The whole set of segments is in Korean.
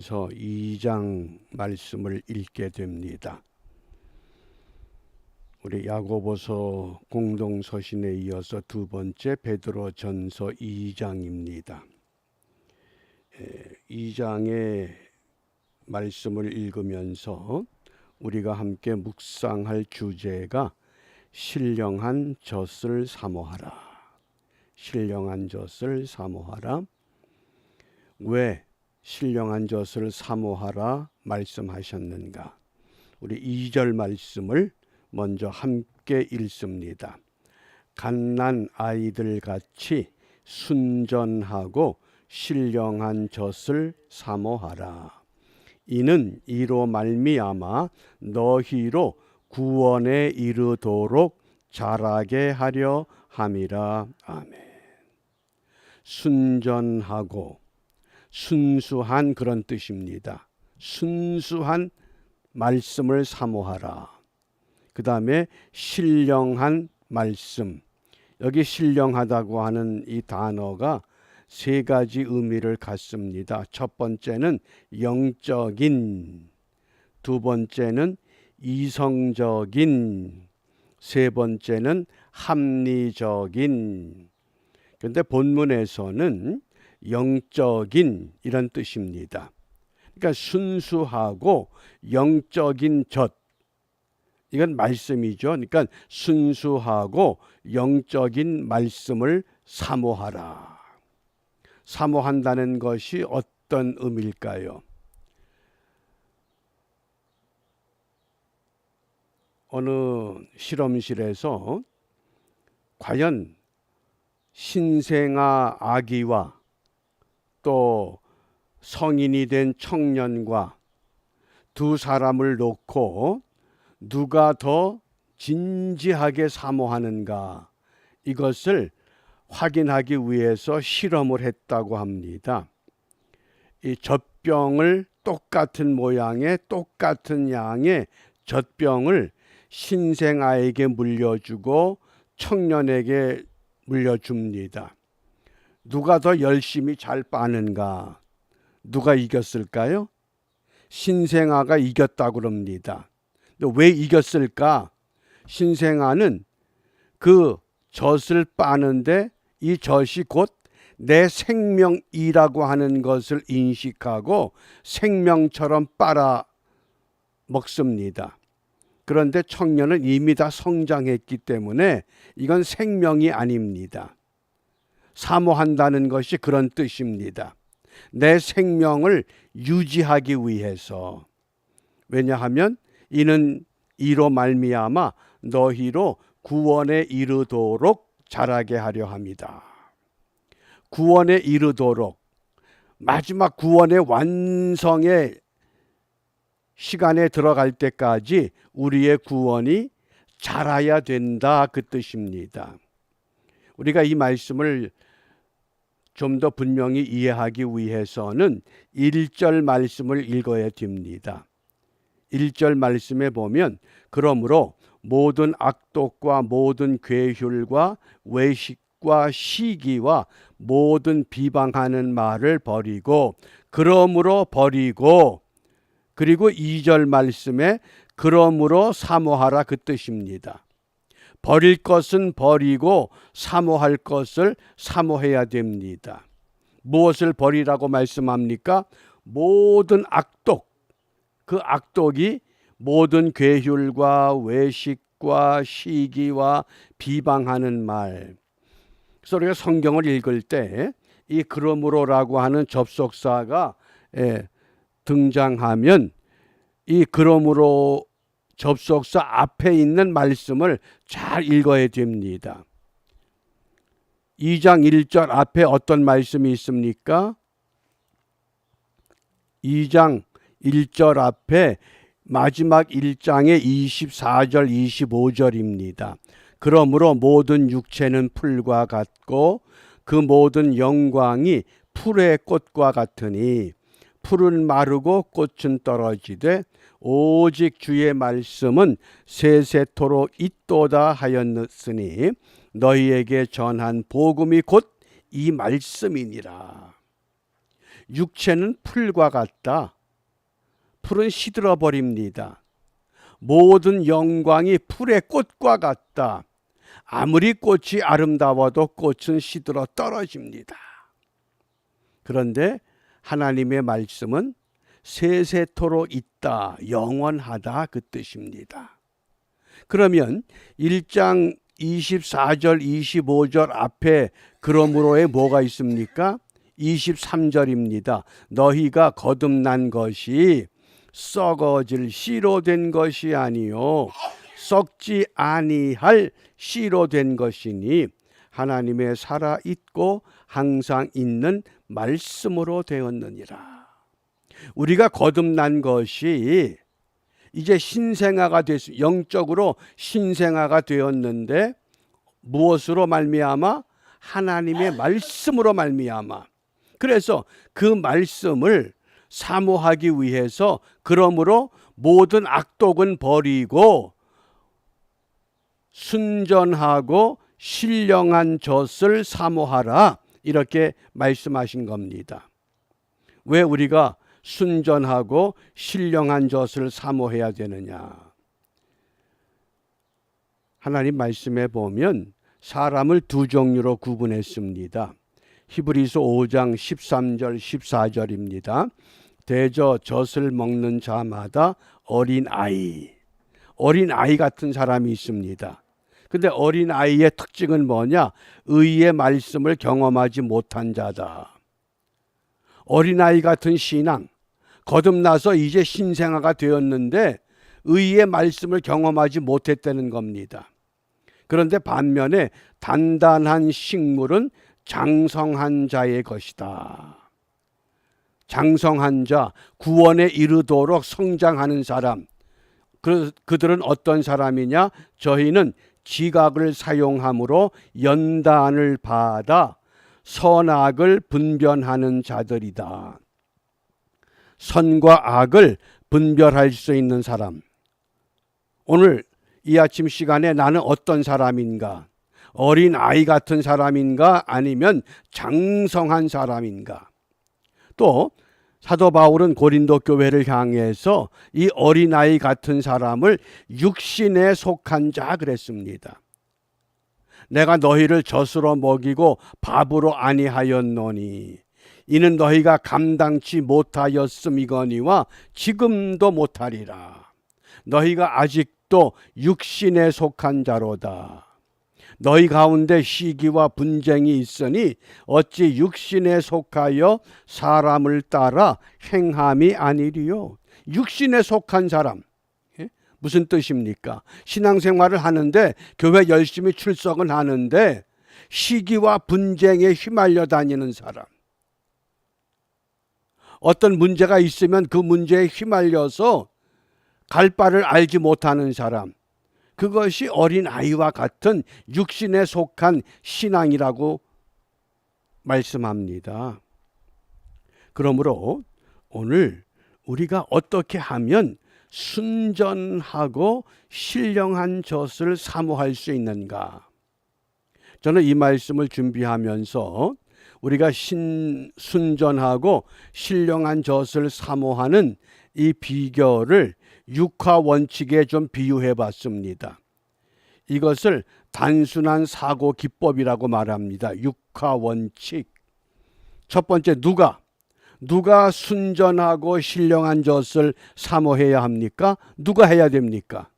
서 2장 말씀을 읽게 됩니다. 우리 야고보서 공동서신에 이어서 두 번째 베드로전서 2장입니다. 2장의 말씀을 읽으면서 우리가 함께 묵상할 주제가 신령한 젖을 사모하라. 신령한 젖을 사모하라. 왜 신령한 젖을 사모하라 말씀하셨는가? 우리 2절 말씀을 먼저 함께 읽습니다. 갓난 아이들 같이 순전하고 신령한 젖을 사모하라. 이는 이로 말미암아 너희로 구원에 이르도록 자라게 하려 함이라. 아멘. 순전하고 순수한 그런 뜻입니다. 순수한 말씀을 사모하라. 그 다음에 신령한 말씀. 여기 신령하다고 하는 이 단어가 세 가지 의미를 갖습니다. 첫 번째는 영적인, 두 번째는 이성적인, 세 번째는 합리적인. 그런데 본문에서는 영적인 이런 뜻입니다. 그러니까 순수하고 영적인 젖, 이건 말씀이죠. 그러니까 순수하고 영적인 말씀을 사모하라. 사모한다는 것이 어떤 의미일까요? 어느 실험실에서 과연 신생아 아기와 또 성인이 된 청년과 두 사람을 놓고 누가 더 진지하게 사모하는가, 이것을 확인하기 위해서 실험을 했다고 합니다. 이 젖병을 똑같은 모양의 똑같은 양의 젖병을 신생아에게 물려주고 청년에게 물려줍니다. 누가 더 열심히 잘 빠는가? 누가 이겼을까요? 신생아가 이겼다고 그럽니다. 왜 이겼을까? 신생아는 그 젖을 빠는데 이 젖이 곧 내 생명이라고 하는 것을 인식하고 생명처럼 빨아 먹습니다. 그런데 청년은 이미 다 성장했기 때문에 이건 생명이 아닙니다. 사모한다는 것이 그런 뜻입니다. 내 생명을 유지하기 위해서. 왜냐하면 이는 이로 말미암아 너희로 구원에 이르도록 자라게 하려 합니다. 구원에 이르도록, 마지막 구원의 완성의 시간에 들어갈 때까지 우리의 구원이 자라야 된다, 그 뜻입니다. 우리가 이 말씀을 좀 더 분명히 이해하기 위해서는 1절 말씀을 읽어야 됩니다. 1절 말씀에 보면 그러므로 모든 악독과 모든 괴휼과 외식과 시기와 모든 비방하는 말을 버리고, 그러므로 버리고, 그리고 2절 말씀에 그러므로 사모하라, 그 뜻입니다. 버릴 것은 버리고 사모할 것을 사모해야 됩니다. 무엇을 버리라고 말씀합니까? 모든 악독, 그 악독이 모든 괴휼과 외식과 시기와 비방하는 말. 그래서 우리가 성경을 읽을 때 이 그러므로라고 하는 접속사가 등장하면 이 그러므로 접속사 앞에 있는 말씀을 잘 읽어야 됩니다. 2장 1절 앞에 어떤 말씀이 있습니까? 2장 1절 앞에 마지막 1장의 24절 25절입니다. 그러므로 모든 육체는 풀과 같고 그 모든 영광이 풀의 꽃과 같으니 풀은 마르고 꽃은 떨어지되 오직 주의 말씀은 세세토록 있도다 하였으니 너희에게 전한 복음이 곧 이 말씀이니라. 육체는 풀과 같다. 풀은 시들어 버립니다. 모든 영광이 풀의 꽃과 같다. 아무리 꽃이 아름다워도 꽃은 시들어 떨어집니다. 그런데 하나님의 말씀은 세세토록 있다, 영원하다 그 뜻입니다. 그러면 1장 24절 25절 앞에 그러므로에 뭐가 있습니까? 23절입니다. 너희가 거듭난 것이 썩어질 씨로 된 것이 아니요 썩지 아니할 씨로 된 것이니 하나님의 살아있고 항상 있는 말씀으로 되었느니라. 우리가 거듭난 것이 이제 신생아가 영적으로 신생아가 되었는데 무엇으로 말미암아? 하나님의 말씀으로 말미암아. 그래서 그 말씀을 사모하기 위해서 그러므로 모든 악독은 버리고 순전하고 신령한 젖을 사모하라 이렇게 말씀하신 겁니다. 왜 우리가 순전하고 신령한 젖을 사모해야 되느냐? 하나님 말씀에 보면 사람을 두 종류로 구분했습니다. 히브리서 5장 13절 14절입니다. 대저 젖을 먹는 자마다 어린아이 같은 사람이 있습니다. 근데 어린아이의 특징은 뭐냐? 의의 말씀을 경험하지 못한 자다. 어린아이 같은 신앙, 거듭나서 이제 신생아가 되었는데 의의 말씀을 경험하지 못했다는 겁니다. 그런데 반면에 단단한 식물은 장성한 자의 것이다. 장성한 자, 구원에 이르도록 성장하는 사람. 그들은 어떤 사람이냐? 저희는 지각을 사용함으로 연단을 받아 선악을 분별하는 자들이다. 선과 악을 분별할 수 있는 사람. 오늘 이 아침 시간에 나는 어떤 사람인가? 어린 아이 같은 사람인가? 아니면 장성한 사람인가? 또 사도 바울은 고린도 교회를 향해서 이 어린아이 같은 사람을 육신에 속한 자 그랬습니다. 내가 너희를 젖으로 먹이고 밥으로 아니하였노니 이는 너희가 감당치 못하였음이거니와 지금도 못하리라. 너희가 아직도 육신에 속한 자로다. 너희 가운데 시기와 분쟁이 있으니 어찌 육신에 속하여 사람을 따라 행함이 아니리요. 육신에 속한 사람. 무슨 뜻입니까? 신앙생활을 하는데 교회 열심히 출석은 하는데 시기와 분쟁에 휘말려 다니는 사람. 어떤 문제가 있으면 그 문제에 휘말려서 갈 바를 알지 못하는 사람. 그것이 어린아이와 같은 육신에 속한 신앙이라고 말씀합니다. 그러므로 오늘 우리가 어떻게 하면 순전하고 신령한 젖을 사모할 수 있는가? 저는 이 말씀을 준비하면서 우리가 순전하고 신령한 젖을 사모하는 이 비결을 육화 원칙에 좀 비유해 봤습니다. 이것을 단순한 사고 기법이라고 말합니다. 육화 원칙. 첫 번째, 누가 순전하고 신령한 젖을 사모해야 합니까? 누가 해야 됩니까?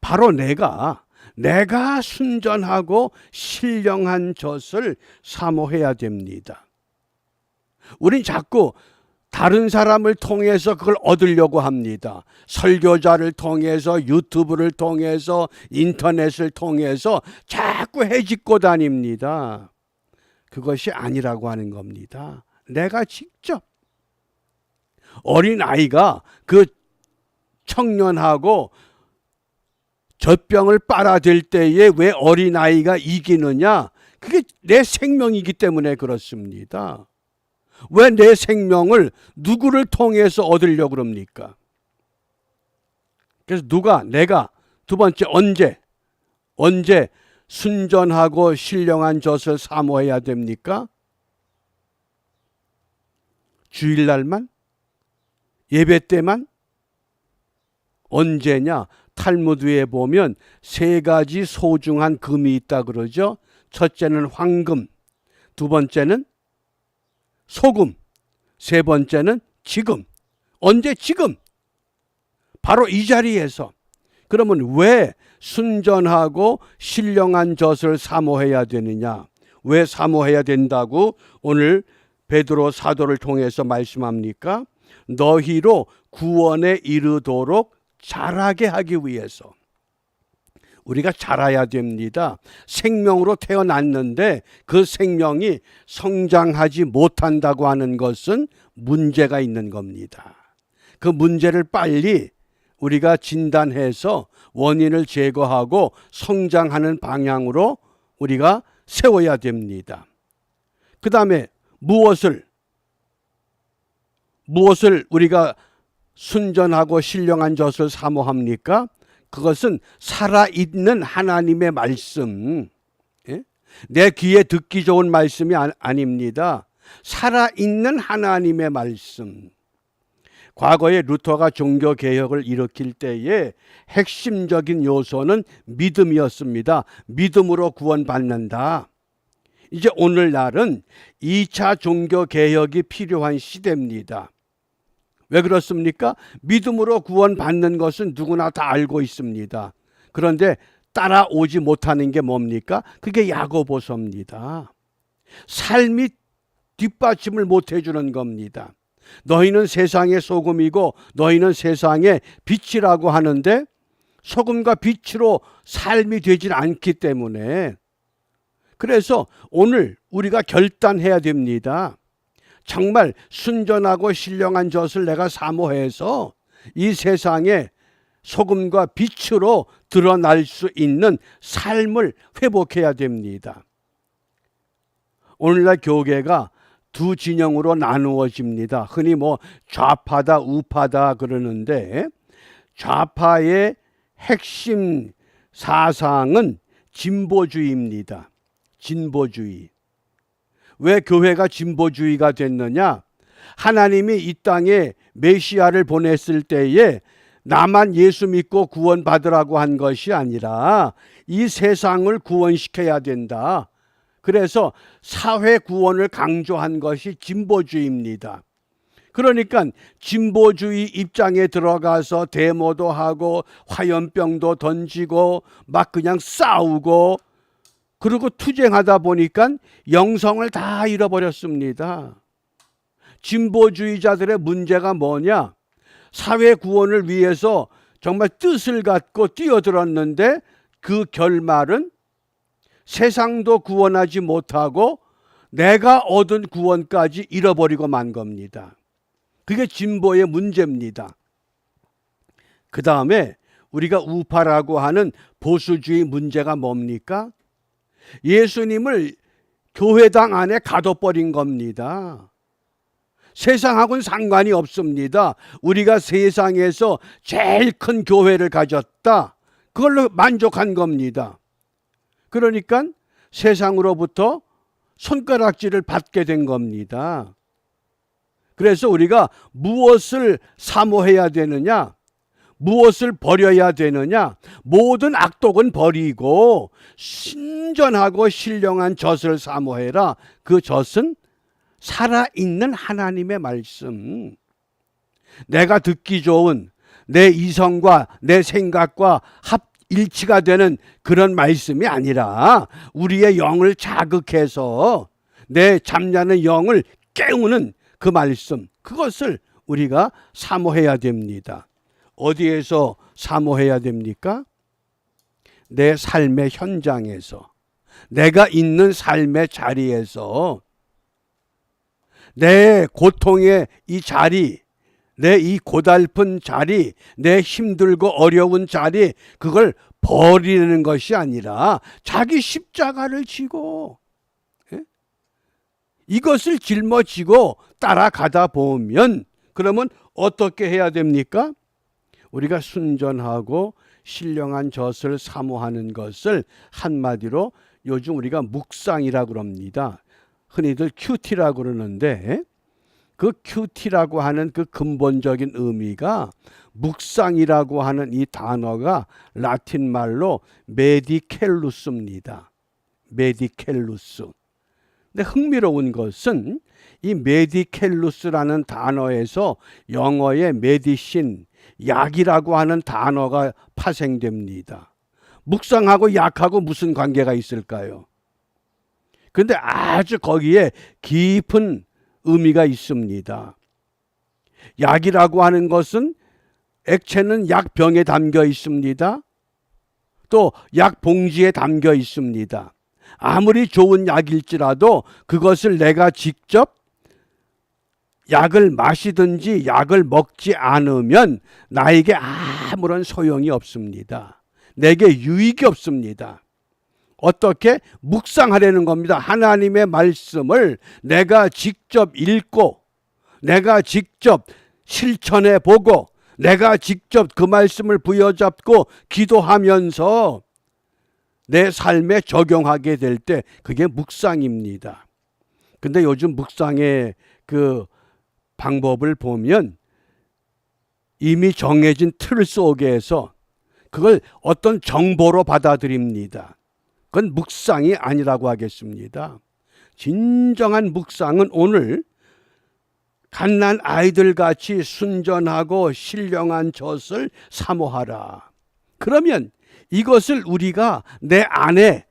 바로 내가 순전하고 신령한 젖을 사모해야 됩니다. 우린 자꾸 다른 사람을 통해서 그걸 얻으려고 합니다. 설교자를 통해서, 유튜브를 통해서, 인터넷을 통해서 자꾸 해짓고 다닙니다. 그것이 아니라고 하는 겁니다. 내가 직접. 어린아이가 그 청년하고 젖병을 빨아들 때에 왜 어린아이가 이기느냐? 그게 내 생명이기 때문에 그렇습니다. 왜 내 생명을 누구를 통해서 얻으려고 그럽니까? 그래서 내가 두 번째 언제 순전하고 신령한 젖을 사모해야 됩니까? 주일날만? 예배 때만? 언제냐? 탈무드에 보면 세 가지 소중한 금이 있다 그러죠. 첫째는 황금, 두 번째는 소금, 세 번째는 지금. 언제? 지금. 바로 이 자리에서. 그러면 왜 순전하고 신령한 젖을 사모해야 되느냐? 왜 사모해야 된다고 오늘 베드로 사도를 통해서 말씀합니까? 너희로 구원에 이르도록 자라게 하기 위해서. 우리가 자라야 됩니다. 생명으로 태어났는데 그 생명이 성장하지 못한다고 하는 것은 문제가 있는 겁니다. 그 문제를 빨리 우리가 진단해서 원인을 제거하고 성장하는 방향으로 우리가 세워야 됩니다. 그 다음에 무엇을 우리가 순전하고 신령한 젖을 사모합니까? 그것은 살아있는 하나님의 말씀. 예? 내 귀에 듣기 좋은 말씀이 아닙니다. 살아있는 하나님의 말씀. 과거에 루터가 종교개혁을 일으킬 때에 핵심적인 요소는 믿음이었습니다. 믿음으로 구원받는다. 이제 오늘날은 2차 종교개혁이 필요한 시대입니다. 왜 그렇습니까? 믿음으로 구원받는 것은 누구나 다 알고 있습니다. 그런데 따라오지 못하는 게 뭡니까? 그게 야고보서입니다. 삶이 뒷받침을 못 해주는 겁니다. 너희는 세상의 소금이고 너희는 세상의 빛이라고 하는데 소금과 빛으로 삶이 되질 않기 때문에, 그래서 오늘 우리가 결단해야 됩니다. 정말 순전하고 신령한 젖을 내가 사모해서 이 세상에 소금과 빛으로 드러날 수 있는 삶을 회복해야 됩니다. 오늘날 교계가 두 진영으로 나누어집니다. 흔히 좌파다 우파다 그러는데, 좌파의 핵심 사상은 진보주의입니다. 진보주의. 왜 교회가 진보주의가 됐느냐? 하나님이 이 땅에 메시아를 보냈을 때에 나만 예수 믿고 구원받으라고 한 것이 아니라 이 세상을 구원시켜야 된다. 그래서 사회 구원을 강조한 것이 진보주의입니다. 그러니까 진보주의 입장에 들어가서 데모도 하고 화염병도 던지고 막 그냥 싸우고 그리고 투쟁하다 보니까 영성을 다 잃어버렸습니다. 진보주의자들의 문제가 뭐냐? 사회 구원을 위해서 정말 뜻을 갖고 뛰어들었는데 그 결말은 세상도 구원하지 못하고 내가 얻은 구원까지 잃어버리고 만 겁니다. 그게 진보의 문제입니다. 그 다음에 우리가 우파라고 하는 보수주의 문제가 뭡니까? 예수님을 교회당 안에 가둬버린 겁니다. 세상하고는 상관이 없습니다. 우리가 세상에서 제일 큰 교회를 가졌다. 그걸로 만족한 겁니다. 그러니까 세상으로부터 손가락질을 받게 된 겁니다. 그래서 우리가 무엇을 사모해야 되느냐? 무엇을 버려야 되느냐? 모든 악독은 버리고 신전하고 신령한 젖을 사모해라. 그 젖은 살아있는 하나님의 말씀. 내가 듣기 좋은 내 이성과 내 생각과 일치가 되는 그런 말씀이 아니라 우리의 영을 자극해서 내 잠자는 영을 깨우는 그 말씀, 그것을 우리가 사모해야 됩니다. 어디에서 사모해야 됩니까? 내 삶의 현장에서, 내가 있는 삶의 자리에서, 내 고통의 이 자리, 내 이 고달픈 자리, 내 힘들고 어려운 자리, 그걸 버리는 것이 아니라 자기 십자가를 지고 이것을 짊어지고 따라가다 보면, 그러면 어떻게 해야 됩니까? 우리가 순전하고 신령한 젖을 사모하는 것을 한마디로 요즘 우리가 묵상이라고 그럽니다. 흔히들 큐티라고 그러는데, 그 큐티라고 하는 그 근본적인 의미가 묵상이라고 하는 이 단어가 라틴 말로 메디켈루스입니다. 메디켈루스. 근데 흥미로운 것은 이 메디켈루스라는 단어에서 영어의 메디신, 약이라고 하는 단어가 파생됩니다. 묵상하고 약하고 무슨 관계가 있을까요? 근데 아주 거기에 깊은 의미가 있습니다. 약이라고 하는 것은 액체는 약병에 담겨 있습니다. 또 약봉지에 담겨 있습니다. 아무리 좋은 약일지라도 그것을 내가 직접 약을 마시든지 약을 먹지 않으면 나에게 아무런 소용이 없습니다. 내게 유익이 없습니다. 어떻게? 묵상하려는 겁니다. 하나님의 말씀을 내가 직접 읽고 내가 직접 실천해 보고 내가 직접 그 말씀을 부여잡고 기도하면서 내 삶에 적용하게 될 때 그게 묵상입니다. 근데 요즘 묵상의 그 방법을 보면 이미 정해진 틀 속에서 그걸 어떤 정보로 받아들입니다. 그건 묵상이 아니라고 하겠습니다. 진정한 묵상은 오늘 갓난 아이들같이 순전하고 신령한 젖을 사모하라. 그러면 이것을 우리가 내 안에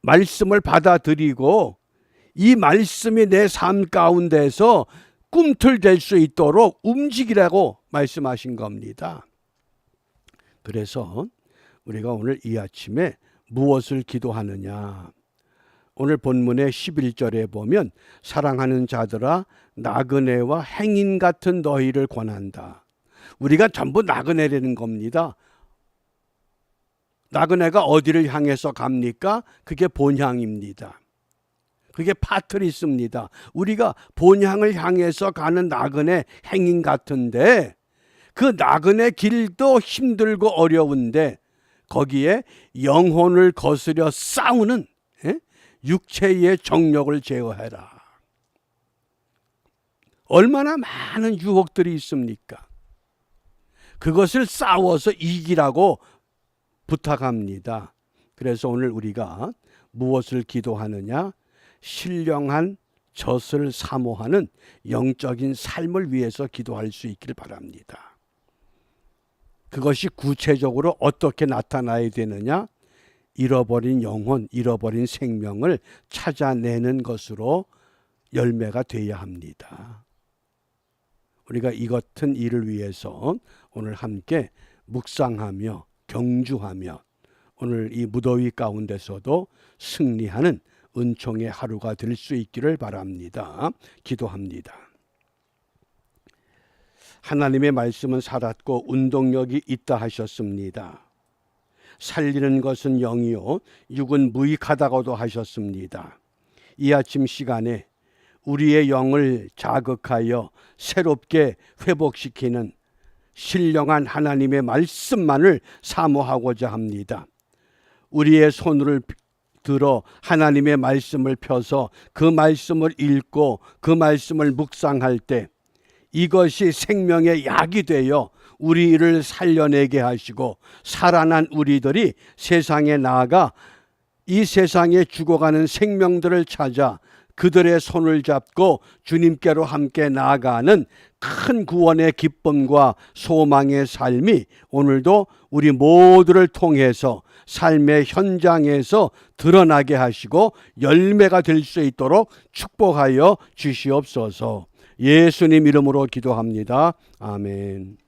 말씀을 받아들이고 이 말씀이 내 삶 가운데서 꿈틀댈 수 있도록 움직이라고 말씀하신 겁니다. 그래서 우리가 오늘 이 아침에 무엇을 기도하느냐? 오늘 본문의 11절에 보면 사랑하는 자들아 나그네와 행인 같은 너희를 권한다. 우리가 전부 나그네라는 겁니다. 나그네가 어디를 향해서 갑니까? 그게 본향입니다. 그게 파트리스입니다. 우리가 본향을 향해서 가는 나그네 행인 같은데 그 나그네 길도 힘들고 어려운데 거기에 영혼을 거스려 싸우는 육체의 정욕을 제어해라. 얼마나 많은 유혹들이 있습니까? 그것을 싸워서 이기라고 부탁합니다. 그래서 오늘 우리가 무엇을 기도하느냐? 신령한 젖을 사모하는 영적인 삶을 위해서 기도할 수 있기를 바랍니다. 그것이 구체적으로 어떻게 나타나야 되느냐? 잃어버린 영혼, 잃어버린 생명을 찾아내는 것으로 열매가 되어야 합니다. 우리가 이 같은 일을 위해서 오늘 함께 묵상하며 경주하며 오늘 이 무더위 가운데서도 승리하는 은총의 하루가 될 수 있기를 바랍니다. 기도합니다. 하나님의 말씀은 살았고 운동력이 있다 하셨습니다. 살리는 것은 영이요 육은 무익하다고도 하셨습니다. 이 아침 시간에 우리의 영을 자극하여 새롭게 회복시키는 신령한 하나님의 말씀만을 사모하고자 합니다. 우리의 손을 들어 하나님의 말씀을 펴서 그 말씀을 읽고 그 말씀을 묵상할 때 이것이 생명의 약이 되어 우리를 살려내게 하시고 살아난 우리들이 세상에 나아가 이 세상에 죽어가는 생명들을 찾아 그들의 손을 잡고 주님께로 함께 나아가는 큰 구원의 기쁨과 소망의 삶이 오늘도 우리 모두를 통해서 삶의 현장에서 드러나게 하시고 열매가 될 수 있도록 축복하여 주시옵소서. 예수님 이름으로 기도합니다. 아멘.